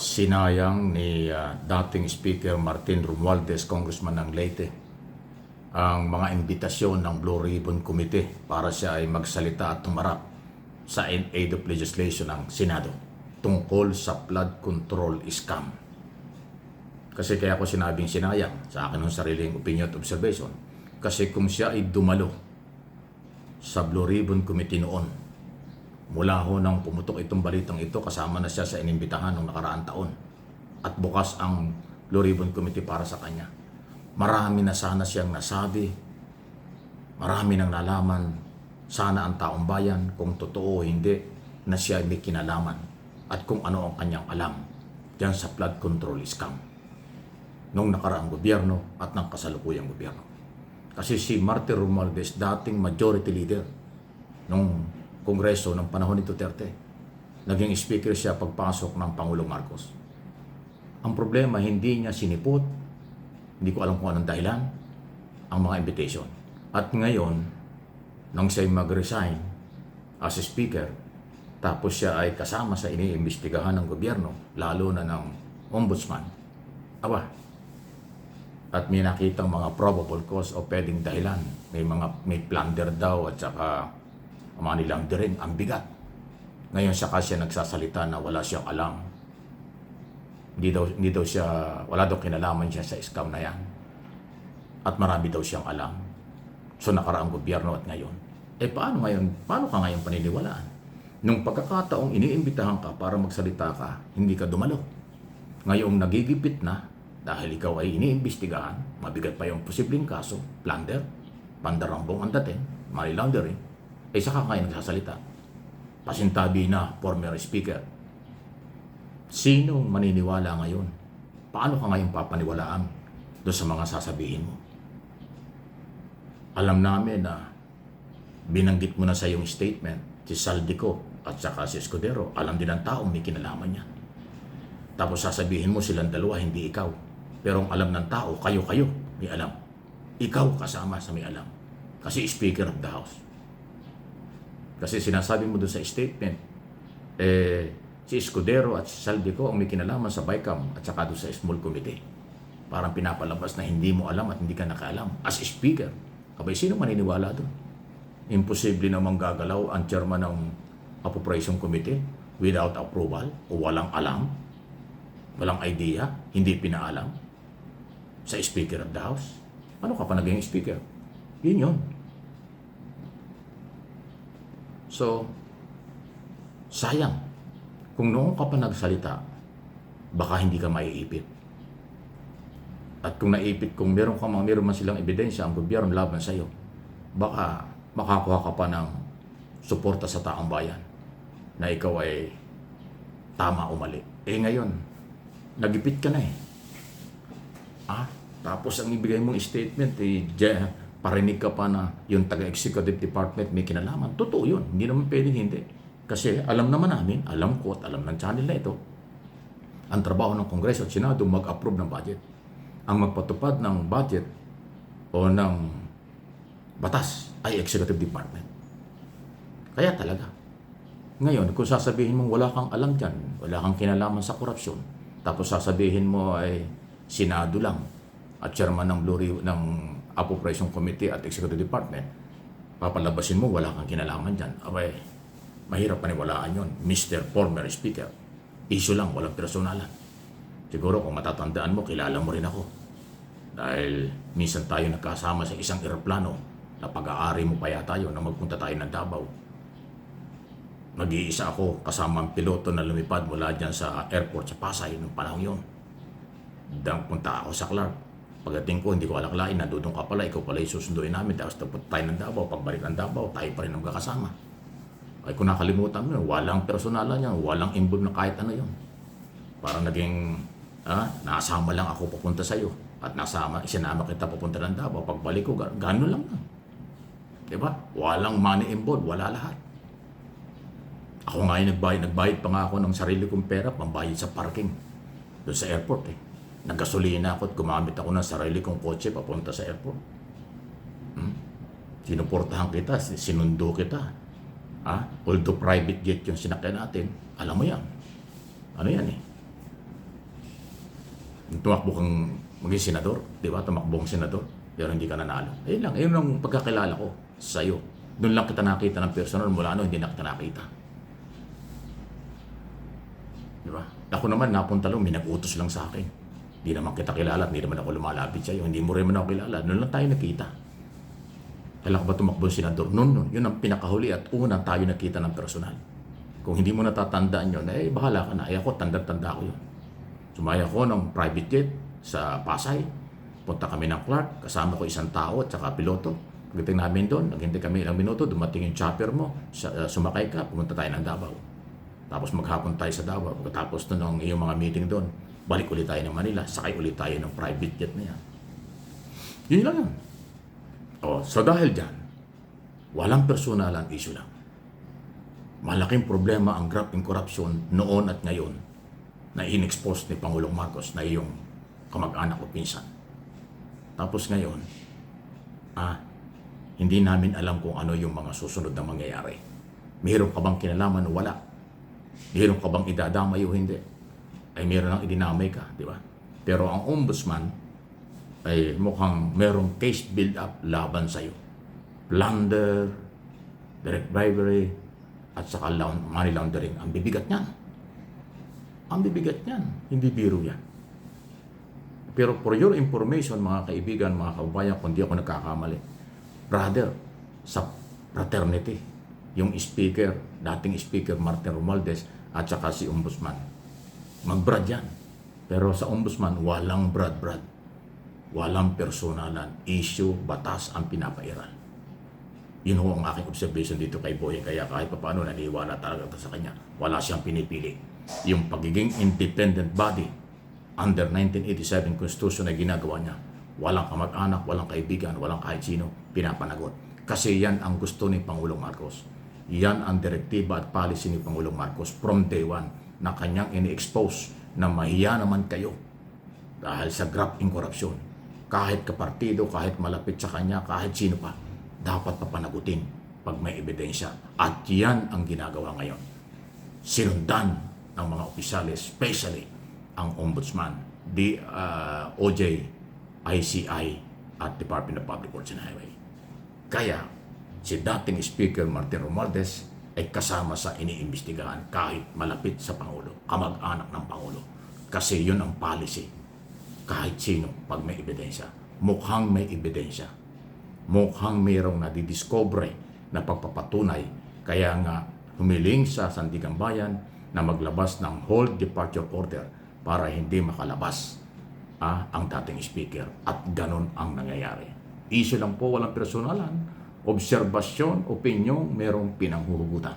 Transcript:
Sinayang ni dating Speaker Martin Romualdez, Congressman ng Leyte, ang mga imbitasyon ng Blue Ribbon Committee para siya ay magsalita at tumarap sa aid of legislation ng Senado tungkol sa flood control scam. Kasi kaya ko sinabing sinayang sa akin ng sariling opinion at observation. Kasi kung siya ay dumalo sa Blue Ribbon Committee noon, mula ho nang pumutok itong balitang ito, kasama na siya sa inimbitahan ng nakaraang taon at bukas ang Blue Ribbon Committee para sa kanya. Marami na sana siyang nasabi, marami nang nalaman, sana ang taong bayan kung totoo o hindi na siya may kinalaman at kung ano ang kanyang alam diyan sa flood control scam nung nakaraang gobyerno at ng kasalukuyang gobyerno. Kasi si Martin Romualdez, dating majority leader nung Kongreso ng panahon ni Duterte, naging speaker siya pagpasok ng Pangulong Marcos. Ang problema, hindi niya sinipot, hindi ko alam kung anong dahilan, ang mga invitation. At ngayon, nang siya mag-resign as a speaker, tapos siya ay kasama sa iniimbestigahan ng gobyerno, lalo na ng ombudsman, at may nakitang mga probable cause o pwedeng dahilan, may plunder daw at saka mga nilaundering, ang bigat. Ngayon siya kasi nagsasalita na wala siyang alam. Hindi daw siya, wala daw kinalaman siya sa scam na yan. At marami daw siyang alam. So nakaraang gobyerno at ngayon. Paano ngayon? Paano ka ngayon paniniwalaan? Nung pagkakataong iniimbitahan ka para magsalita ka, hindi ka dumalo. Ngayong nagigipit na dahil ikaw ay iniimbestigahan, mabigat pa yung posibleng kaso, plunder, pandarambong ang dating, money laundering, saka kayo nagsasalita. Pasintabi na former speaker. Sino maniniwala ngayon? Paano ka ngayon papaniwalaan doon sa mga sasabihin mo? Alam namin na binanggit mo na sa iyong statement si Saldico at saka si Escudero. Alam din ng taong may kinalaman niya. Tapos sasabihin mo silang dalawa, hindi ikaw. Pero ang alam ng tao, kayo may alam. Ikaw kasama sa may alam. Kasi Speaker of the House. Kasi sinasabi mo doon sa statement, si Escudero at si Saldico ang may kinalaman sa BICAM at saka doon sa small committee. Parang pinapalabas na hindi mo alam at hindi ka nakaalam. As speaker, abay sino maniniwala doon? Imposible namang gagalaw ang chairman ng appropriation committee without approval o walang alam, walang idea, hindi pinaalam sa Speaker of the House. Ano ka pa naging speaker? Yun. So, sayang. Kung noon ka pa nagsalita, baka hindi ka maiipit. At kung naipit, kung meron man silang ebidensya ang gobyerno laban sa iyo, baka makakuha ka pa ng suporta sa taong bayan na ikaw ay tama o mali. Ngayon, nagipit ka na Tapos ang ibigay mong statement, parinig ka pa na yung taga-executive department may kinalaman. Totoo yun. Hindi naman pwedeng hindi. Kasi alam naman namin, alam ko at alam ng channel na ito, ang trabaho ng Kongreso at Senado mag-approve ng budget. Ang magpatupad ng budget o ng batas ay executive department. Kaya talaga. Ngayon, kung sasabihin mong wala kang alam dyan, wala kang kinalaman sa korupsyon, tapos sasabihin mo ay Senado lang at chairman ng ng Appropriation Committee at Executive Department, papalabasin mo wala kang kinalaman dyan. Mahirap paniwalaan yun. Mr. Former Speaker, issue lang, walang personalan. Siguro kung matatandaan mo, kilala mo rin ako. Dahil minsan tayo nagkasama sa isang eroplano na pag-aari mo pa yata yun na magpunta tayo ng Davao. Nag-iisa ako kasama ang piloto na lumipad mula dyan sa airport sa Pasay noong panahon yun. Punta ako sa Clark. Pagdating ko, hindi ko alaklain, nandudong ka pala, ikaw pala susunduin namin, tapos tayo ng Davao, pagbalik ng Davao, tayo pa rin ang magkakasama. Kung nakalimutan mo yun, walang personalan yan, walang involved na kahit ano yun. Parang naging, nasama lang ako papunta sa'yo, at isinama kita papunta ng Davao, pagbalik ko, gano'n lang yan. Diba? Walang money involved, wala lahat. Ako nga yung nagbayad pa nga ako ng sarili kong pera, pambayad sa parking, doon sa airport Naggasolina ako at gumamit ako ng sarili kong kotse papunta sa airport. Sinuportahan kita, sinundo kita. Although private jet yung sinakyan natin, alam mo yan. Ano yan Tumakbo kang maging senador, di ba? Tumakbo kang senador, pero hindi ka nanalo. Ayun lang, ayun ang pagkakilala ko sa'yo. Doon lang kita nakita ng personal, mula hindi na kita nakita. Di ba? Ako naman, napunta lang, may nag-utos lang sa akin. Hindi naman kita kilala, hindi naman ako lumalapit sa'yo, hindi mo rin man ako kilala. Noon lang tayo nakita. Kailan ka ba tumakbo yung senador? Noon. Yun ang pinakahuli at una tayo nakita ng personal. Kung hindi mo natatandaan yun, bahala ka na. Ako, tanda-tanda ko yun. Sumaya ko ng private jet sa Pasay. Punta kami ng Clark, kasama ko isang tao at saka piloto. Pagdating namin doon, naghintay kami ilang minuto, dumating yung chopper mo, sumakay ka, pumunta tayo ng Davao. Tapos maghapon tayo sa Davao. Pagkatapos ng iyong mga meeting doon, balik ulit tayo ng Manila, sakay ulit tayo ng private jet na yan. Yun lang yun. So dahil dyan, walang personalan issue lang. Malaking problema ang graft and corruption noon at ngayon na in-expose ni Pangulong Marcos na iyong kamag-anak o pinsan. Tapos ngayon, hindi namin alam kung ano yung mga susunod na mangyayari. Mayroon ka bang kinalaman o wala? Mayroon ka bang idadamay o hindi? Ay mayroon lang idinamay ka, di ba? Pero ang ombudsman ay mukhang merong case build-up laban sa'yo. Plunder, direct bribery, at saka money laundering. Ang bibigat niyan. Ang bibigat niyan. Hindi biro yan. Pero for your information, mga kaibigan, mga kababayan, kung di ako nagkakamali, brother, sa fraternity, yung speaker, dating speaker Martin Romualdez, at saka si ombudsman, mag-brad yan. Pero sa ombudsman, walang brad-brad. Walang personalan, issue, batas ang pinapairal. Yun ho ang aking observation dito kay Boyeng. Kaya kahit pa paano naniwala talaga sa kanya. Wala siyang pinipili. Yung pagiging independent body under 1987 Constitution na ginagawa niya, walang kamag-anak, walang kaibigan, walang kahit sino pinapanagot. Kasi yan ang gusto ni Pangulong Marcos. Yan ang direktiba at policy ni Pangulong Marcos from day one na kanyang ini-expose na mahiya naman kayo dahil sa graft and corruption. Kahit kapartido, kahit malapit sa kanya, kahit sino pa, dapat papanagutin pag may ebidensya. At yan ang ginagawa ngayon. Sinundan ng mga opisyales, especially ang Ombudsman, OJ, ICI, at Department of Public Works and Highway. Kaya, si dating Speaker Martin Romualdez ay kasama sa iniimbestigahan kahit malapit sa Pangulo, kamag-anak ng Pangulo. Kasi yun ang policy. Kahit sino, pag may ebidensya, mukhang may ebidensya, mukhang mayroong nadidiscover na pagpapatunay. Kaya nga humiling sa Sandigang Bayan na maglabas ng hold departure order para hindi makalabas ang dating speaker. At ganun ang nangyayari. Issue lang po, walang personalan. Obserbasyon, opinyon, mayroong pinanghuhugutan.